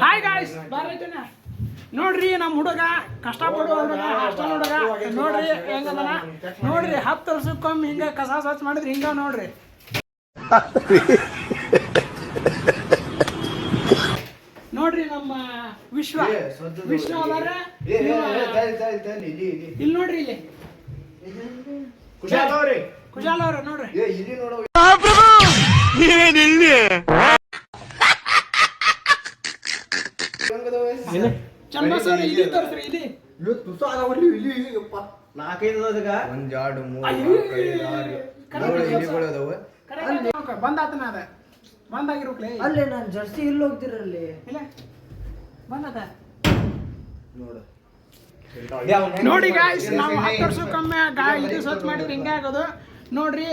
hi guys ಬಾರೈತೇನ ನೋಡ್ರಿ ನಮ್ಮ ಹುಡುಗ ಕಷ್ಟಪಡುವ ಹುಡುಗ ಹಾಸ್ಟೆಲ್ ಹುಡುಗ ನೋಡ್ರಿ ಹೆಂಗದನ ನೋಡ್ರಿ 10 ವರ್ಷಕ್ಕೊಮ್ಮೆ ಹಿಂಗ ಕಸ ಸ್ವಚ್ಛ ಮಾಡಿದ್ರಿ ಹಿಂಗ ನೋಡ್ರಿ ನೋಡ್ರಿ ನಮ್ಮ ವಿಶ್ವ ಅದಾರ ಇಲ್ಲಿ ನೋಡ್ರಿ ಇಲ್ಲಿ ಕುಶಾಲ್ ಅವ್ರ ನೋಡ್ರಿ ಚನ್ಬಸ್ ಅವ್ರ ಇಲ್ಲಿ ತೋರಿಸ್ರಿ ಇಲ್ಲಿ ಬಂದಾತನ ಅದ ಬಂದಾಗಿರೋಕ್ಲೆ ಅಲ್ಲೇ ನಾನು ಜರ್ಸಿ ಇಲ್ಲಿ ಹೋಗ್ತಿರಲ್ಲಿ ಇಲ್ಲ ಬಂದಾತ ನೋಡಿ ಗಾಯ್ಸ್ ನಾವು 10 ವರ್ಷಕ್ಕೊಮ್ಮೆ ಇದು ಸ್ವಚ್ಛ ಮಾಡಿದ್ರೆ ಹಿಂಗೆ ಆಗೋದು ನೋಡ್ರಿ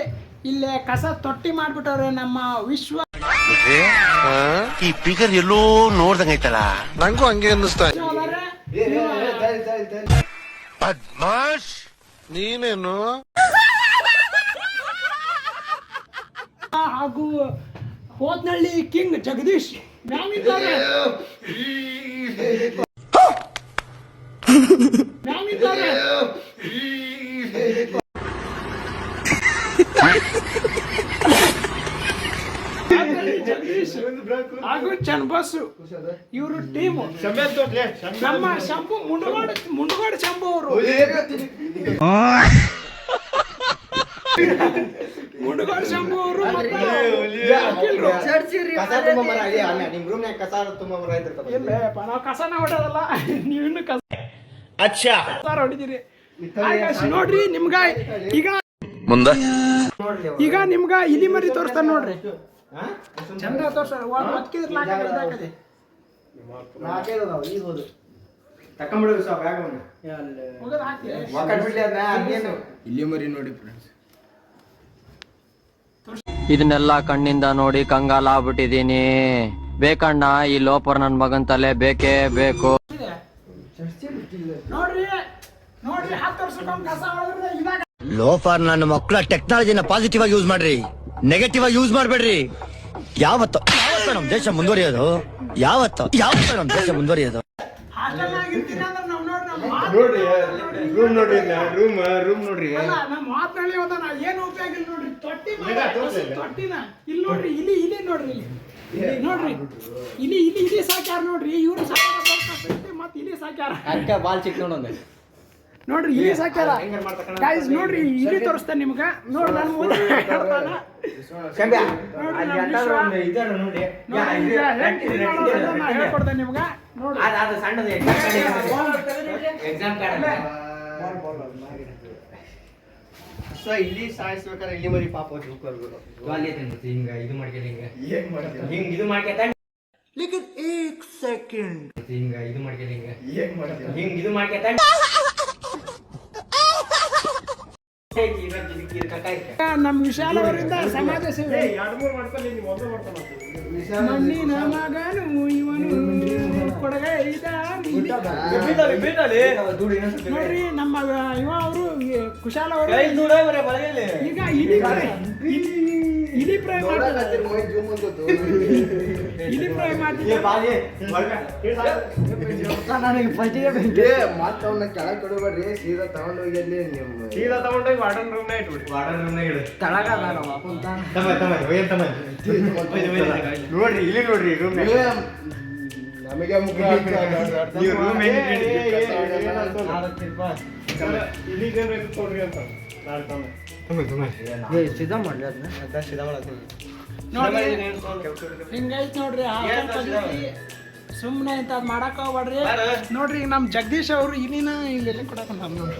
ಇಲ್ಲೇ ಕಸ ತೊಟ್ಟಿ ಮಾಡ್ಬಿಟ್ಟವ್ರೆ ನಮ್ಮ ವಿಶ್ವ ಈ ಫಿಗರ್ ಎಲ್ಲೋ ನೋಡ್ದಂಗೈತಲ್ಲ ನಂಗೂ ಹಂಗೆ ಅನ್ನಿಸ್ತಾ ಬದ್ಮಾಶ್ ನೀನೇನು ಹಾಗೂ ಹೋದ್ನಳ್ಳಿ ಕಿಂಗ್ ಜಗದೀಶ್ ಮ್ಯಾಮಿದ್ದಾರೆ ಹಾಗೂ ಚನ್ಬಸ್ ಇವರು ಟೀಮು ನಮ್ಮ ಶಂಭು ಮುಂಡಗೋಡ ಶಂಭು ಅವರು ಮುಂಡಗೋಡ ಶಂಭು ಅವರು ನಾವು ಕಸನ ಹೊಡೋದಲ್ಲ ನೀವಿನ್ನು ಕಸ ಹೊಡಿತೀರಿ ನೋಡ್ರಿ ನಿಮ್ಗ ಈಗ ನಿಮ್ಗ ಇಲಿ ಮರಿ ತೋರಿಸ್ತಾನ ನೋಡ್ರಿ ಚಂದ ತೋರ್ಸ ಇಲ್ಲಿ ಮರಿ ನೋಡಿ ಇದನ್ನೆಲ್ಲ ಕಣ್ಣಿಂದ ನೋಡಿ ಕಂಗಾಲ ಆಗ್ಬಿಟ್ಟಿದೀನಿ ಬೇಕಣ್ಣ ಈ ಲೋಪರ್ ನನ್ ಮಗನ್ ತಲೆ ಬೇಕೇ ಬೇಕು ನೋಡ್ರಿ ನೋಡ್ರಿ 10 ವರ್ಷಕ್ಕೊಮ್ಮೆ ಕಸ ಹೊಡೆದ್ರೆ ಇದಾಗ ಲೋಫರ್ ನನ್ನ ಮಕ್ಕಳ ಟೆಕ್ನಾಲಜಿನ ಪಾಸಿಟಿವ್ ಆಗಿ ಯೂಸ್ ಮಾಡ್ರಿ ನೆಗೆಟಿವ್ ಆಗಿ ಯೂಸ್ ಮಾಡ್ಬೇಡ್ರಿ ಯಾವತ್ತು ನಮ್ ದೇಶ ಮುಂದುವರಿಯೋದು ಯಾವತ್ತು ನಮ್ ದೇಶ ಮುಂದುವರಿಯೋದು ಹಾಸ್ಟೆಲ್ ಆಗಿರ್ತೀನಿ ಅಂದ್ರೆ ನಾವು ನೋಡ್ರಿ ರೂಮ್ ನೋಡ್ರಿ ರೂಮ್ ನೋಡ್ರಿ ನಮ್ಮ ಮಾತಲ್ಲಿ ಹೋದ ಏನು ಉಪಯೋಗ ಇಲ್ಲ ನೋಡ್ರಿ ತೊಟ್ಟಿನ ಇಲ್ಲಿ ನೋಡ್ರಿ ಇಲ್ಲಿ ನೋಡ್ರಿ ಇಲ್ಲಿ ನೋಡ್ರಿ ಇಲ್ಲಿ ಸಾಕ್ಯಾರ ನೋಡ್ರಿ ಇವ್ರು ಸಾಕ್ಯಾರ ಮತ್ತೆ ಇಲ್ಲಿ ಸಾಕ್ಯಾರ ಬಾಲ್ ಚಿಕ್ಕ ನೋಡೋಣ ನೋಡ್ರಿ ಇಲ್ಲಿ ಸಾಕ್ಯಾರ ಗೈಸ್ ನೋಡ್ರಿ ಇಲ್ಲಿ ತೋರಿಸ್ತಾನೆ ನಿಮ್ಗ ನೋಡ್ರಿ ನಾನು ಮುಂದೆ ಹೇಳ್ಕೊಡ್ತೇನೆ ನಿಮ್ಗ ನೋಡ್ರಿ ಇಲ್ಲಿ ಸಾಯಿಸ್ಬೇಕಾದ್ರೆ ಇಲ್ಲಿ ಮರಿ ಪಾಪ ಹಿಂಗ ಇದು ಮಾಡ್ಕೊಂಡು ಹಿಂಗ ಇದು ಮಾಡ್ಕೊಂಡ ಹಿಂಗ ಇದು ಮಾಡ್ಕೊಂಡು ಹಿಂಗ ಇದು ಮಾಡ್ಕೊಂಡ ನಮ್ಮ ವಿಶಾಲ ಅವರಿಂದ ಸಮಾಜ ಸೇವೆ ಮಣ್ಣಿನ ಮಗನು ಇವನು ಕೊಡಗೈದ ನೋಡ್ರಿ ನಮ್ಮ ಇವ ಅವರು ಕುಶಾಲ ಅವರು ಈಗ ಇಲಿ ಪ್ರೈ ಮಾಡ್ತಾರೆ ನನಗೆ ಫಸ್ಟಿಗೆ ಮಾತವನ್ನ ಕೆಳಗೆ ಕೊಡಬೇಡ್ರಿ ಸೀದಾ ತಗೊಂಡೋಗಿ ಅಲ್ಲಿ ವಾರ್ಡನ್ ರೂಮ್ನಾಗ ಇಟ್ಬಿಡಿ ತಳಗ ನೋಡ್ರಿ ಇಲ್ಲಿ ನೋಡ್ರಿ ರೂಮ್ ನಮಗೆ ಮುಖ ಸಿದ್ಧ ಮಾಡ್ಲಿ ಅದನ್ನ ಹಿಂಗೈತ್ ನೋಡ್ರಿ ಸುಮ್ಮನೆ ಅಂತ ಮಾಡಕ್ ಹೋಗ್ಬೇಡ್ರಿ ನೋಡ್ರಿ ಈಗ ನಮ್ ಜಗದೀಶ್ ಅವರು ಇಲ್ಲಿನ ಇಲ್ಲಿ ಕೊಡಕ ನೋಡ್ರಿ